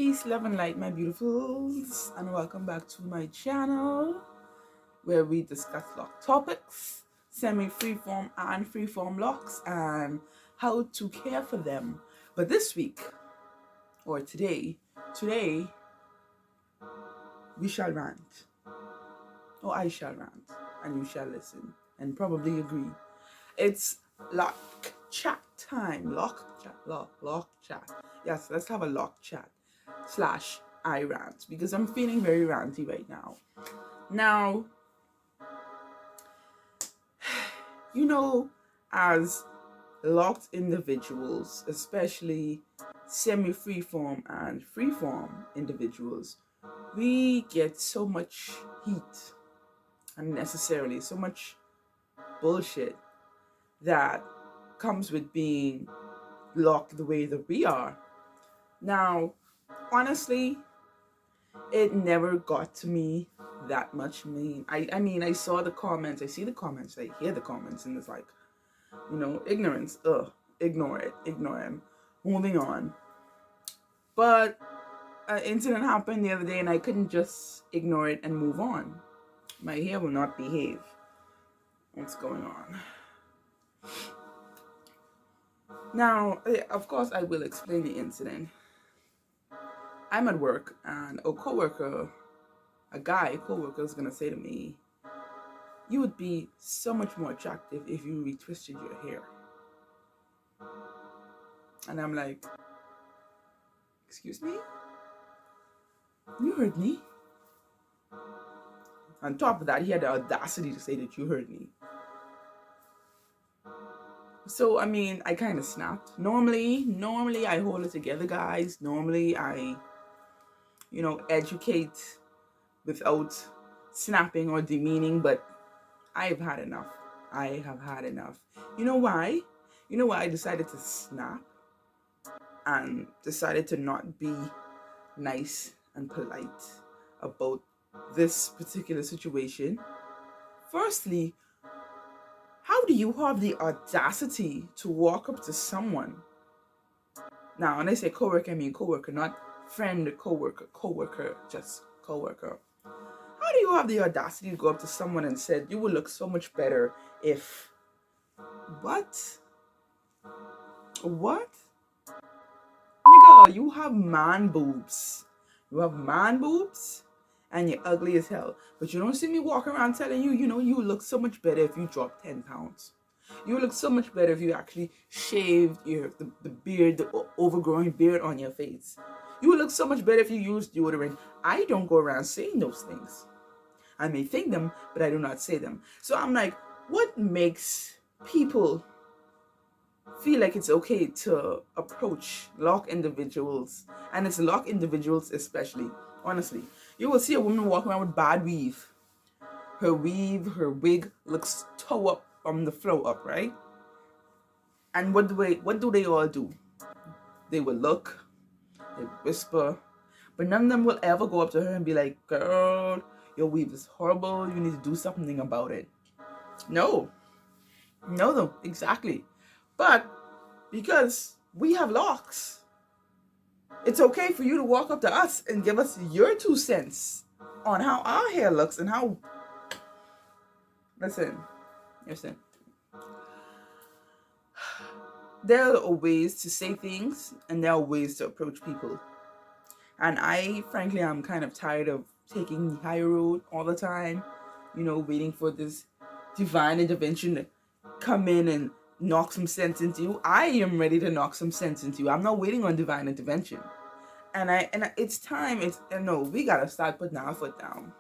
Peace, love, and light, my beautifuls, and welcome back to my channel where we discuss lock topics, semi-freeform and freeform locks, and how to care for them. But this week, or today, we shall rant. Or I shall rant, and you shall listen, and probably agree. It's lock chat time. Lock chat. Yes, let's have a lock chat / I rant, because I'm feeling very ranty right now. Now, you know, as locked individuals, especially semi-freeform and freeform individuals, we get so much heat unnecessarily, so much bullshit that comes with being locked the way that we are. Now, honestly, it never got to me that much. I mean, I saw the comments, I see the comments, I hear the comments, and it's like, ignorance, ignore it, moving on. But an incident happened the other day, and I couldn't just ignore it and move on. My hair will not behave. What's going on? Now, of course, I will explain the incident. I'm at work, and a coworker is gonna say to me, "You would be so much more attractive if you retwisted your hair." And I'm like, "Excuse me? You heard me?" On top of that, he had the audacity to say that you heard me. So, I mean, I kind of snapped. Normally I hold it together, guys. Normally I, educate without snapping or demeaning, but I've had enough. I have had enough. You know why? You know why I decided to snap and decided to not be nice and polite about this particular situation? Firstly, how do you have the audacity to walk up to someone? Now, when I say coworker, I mean coworker, not friend, coworker, just coworker. How do you have the audacity to go up to someone and said, "You would look so much better if..." What? What? Nigga, you have man boobs. You have man boobs and you're ugly as hell. But you don't see me walking around telling you, you would look so much better if you dropped 10 pounds. You would look so much better if you actually shaved the beard, the overgrowing beard on your face. You would look so much better if you used deodorant. I don't go around saying those things. I may think them, but I do not say them. So I'm like, what makes people feel like it's okay to approach lock individuals? And it's lock individuals especially. Honestly, you will see a woman walking around with bad weave. Her wig looks toe up from the flow up, right? And what do they all do? They will look, they whisper, but none of them will ever go up to her and be like, "Girl, your weave is horrible, you need to do something about it." No, exactly. But because we have locks, it's okay for you to walk up to us and give us your 2 cents on how our hair looks and how... Listen. There are ways to say things and there are ways to approach people. And I, frankly, I'm kind of tired of taking the high road all the time, waiting for this divine intervention to come in and knock some sense into you. I am ready to knock some sense into you. I'm not waiting on divine intervention. And it's time. We gotta start putting our foot down.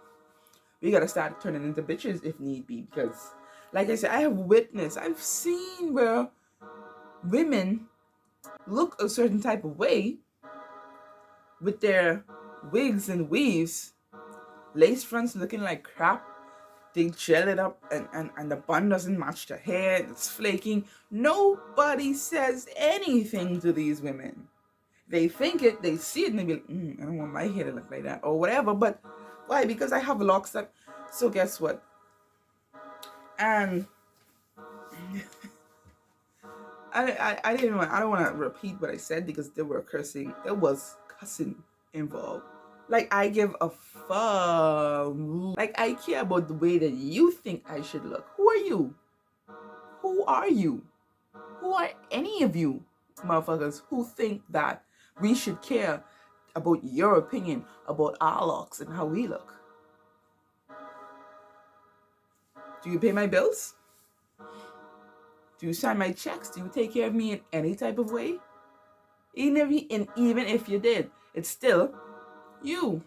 We gotta start turning into bitches if need be, because, like I said, I've seen where women look a certain type of way with their wigs and weaves, lace fronts looking like crap. They gel it up and the bun doesn't match the hair, it's flaking. Nobody says anything to these women. They think it, they see it, and they be like, "I don't want my hair to look like that," or whatever. But why? Because I have locks that... So guess what? And I don't want to repeat what I said, because there was cussing involved. Like, I give a fuck. Like, I care about the way that you think I should look. Who are you? Who are you? Who are any of you motherfuckers who think that we should care about your opinion about our locks and how we look? Do you pay my bills? Do you sign my checks? Do you take care of me in any type of way? Even if you did, it's still you.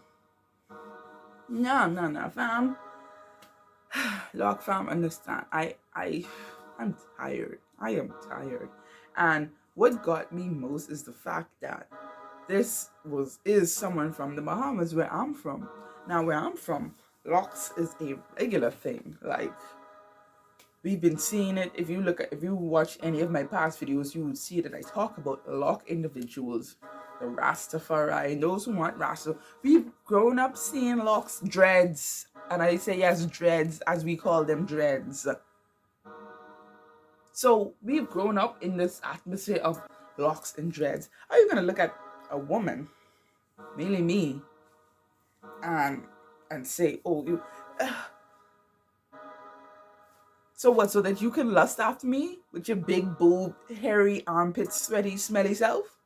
No, fam. Lock fam, understand. I'm tired. I am tired. And what got me most is the fact that this is someone from the Bahamas, where I'm from. Now, where I'm from, locks is a regular thing. Like, we've been seeing it. If you watch any of my past videos, you would see that I talk about lock individuals, the Rastafari, and those who want Rasta. We've grown up seeing locks, dreads, and I say yes, dreads, as we call them, dreads. So we've grown up in this atmosphere of locks and dreads. Are you gonna look at a woman, mainly me, and say, "Oh, you"? So what? So that you can lust after me with your big boob, hairy armpit, sweaty, smelly self?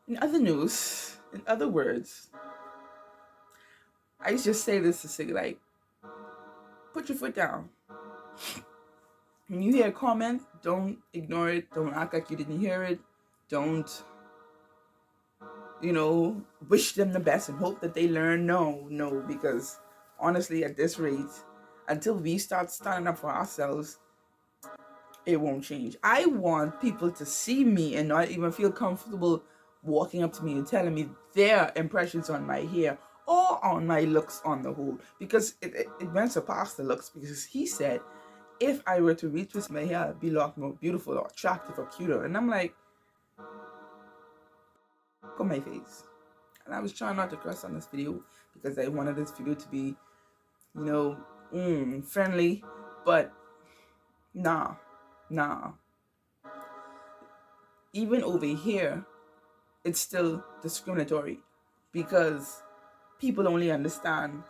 In other news, in other words, I just say this to say, like, put your foot down. When you hear a comment, don't ignore it. Don't act like you didn't hear it. Don't, wish them the best and hope that they learn. No, because honestly, at this rate, until we start standing up for ourselves, it won't change. I want people to see me and not even feel comfortable walking up to me and telling me their impressions on my hair or on my looks on the whole, because it went surpast the looks, because he said if I were to retwist my hair, I'd be a lot more beautiful or attractive or cuter. And I'm like, look on my face. And I was trying not to curse on this video because I wanted this video to be, friendly. But nah. Even over here, it's still discriminatory because people only understand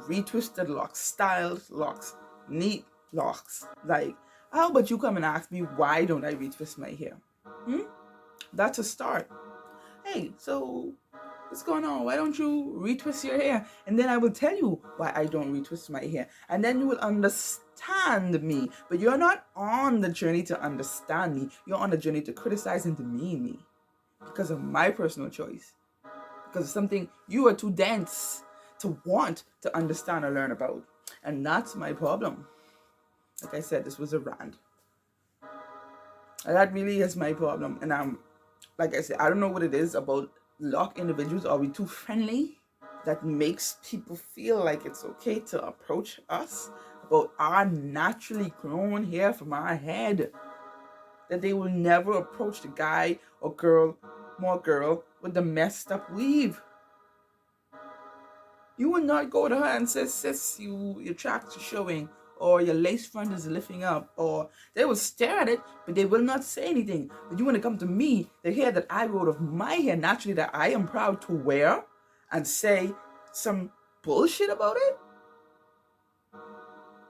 retwisted locks, styled locks, neat locks. Like, how about you come and ask me why don't I retwist my hair? That's a start. Hey, so what's going on? Why don't you retwist your hair? And then I will tell you why I don't retwist my hair. And then you will understand me. But you're not on the journey to understand me. You're on the journey to criticize and demean me because of my personal choice. Because of something you are too dense to want to understand or learn about. And that's my problem. Like I said, this was a rant. And that really is my problem. And like I said, I don't know what it is about lock individuals. Are we too friendly that makes people feel like it's okay to approach us about our naturally grown hair from our head? That they will never approach the guy or girl, more girl, with the messed up weave. You will not go to her and say, sis, your tracks are showing, or your lace front is lifting up, or they will stare at it, but they will not say anything. But you want to come to me, the hair that I wrote of my hair naturally that I am proud to wear, and say some bullshit about it?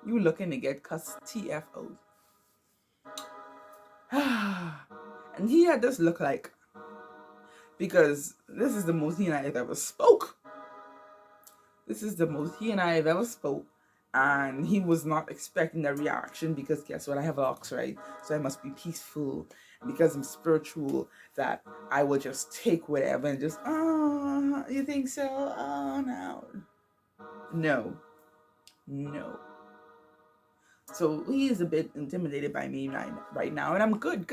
You looking to get cussed TFO. And he had this look like, because this is the most he and I have ever spoke. This is the most he and I have ever spoke. And he was not expecting that reaction because guess what? I have locks, right? So I must be peaceful. And because I'm spiritual, that I will just take whatever and just, oh, you think so? Oh, no. No. So he is a bit intimidated by me right now. And I'm good.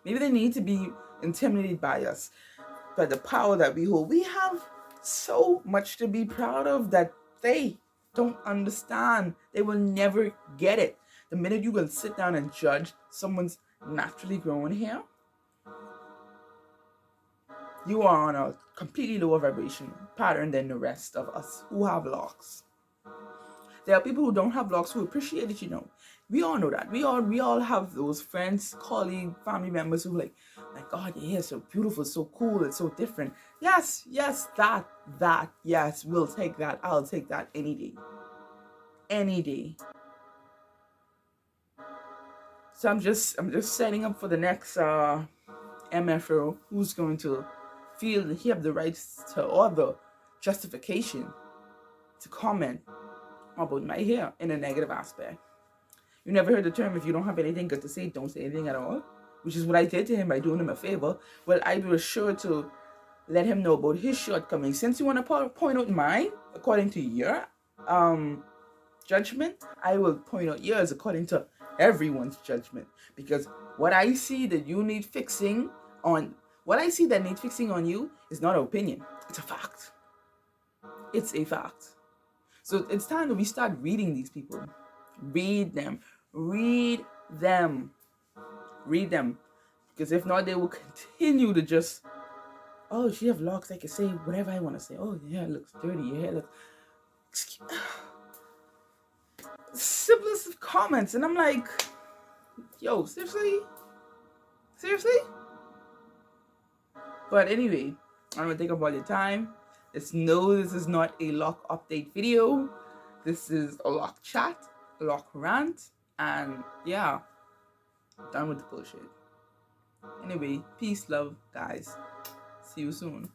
Maybe they need to be intimidated by us. But the power that we hold, we have so much to be proud of that they don't understand. They will never get it. The minute you will sit down and judge someone's naturally grown hair, you are on a completely lower vibration pattern than the rest of us who have locks. There are people who don't have locks who appreciate it, We all know that. We all have those friends, colleagues, family members who like, my God, your hair is so beautiful, so cool, it's so different. Yes, that, yes, we'll take that. I'll take that any day. Any day. So I'm just setting up for the next MFO who's going to feel that he have the rights to all the justification to comment about my hair in a negative aspect. You never heard the term, if you don't have anything good to say, don't say anything at all, which is what I did to him by doing him a favor. Well, I was sure to let him know about his shortcomings. Since you want to point out mine, according to your judgment, I will point out yours according to everyone's judgment. Because what I see that you need fixing on, what I see that needs fixing on you is not an opinion. It's a fact. It's a fact. So it's time that we start reading these people. Read them. Read them. Read them. Because if not, they will continue to just, oh, she have locks, I can say whatever I want to say. Oh, your hair looks dirty. Your hair looks... simplest of comments. And I'm like, yo, seriously? Seriously? But anyway, I'm going to take up all your time. Just know this is not a lock update video. This is a lock chat, a lock rant, and yeah, done with the bullshit. Anyway, peace, love, guys. See you soon.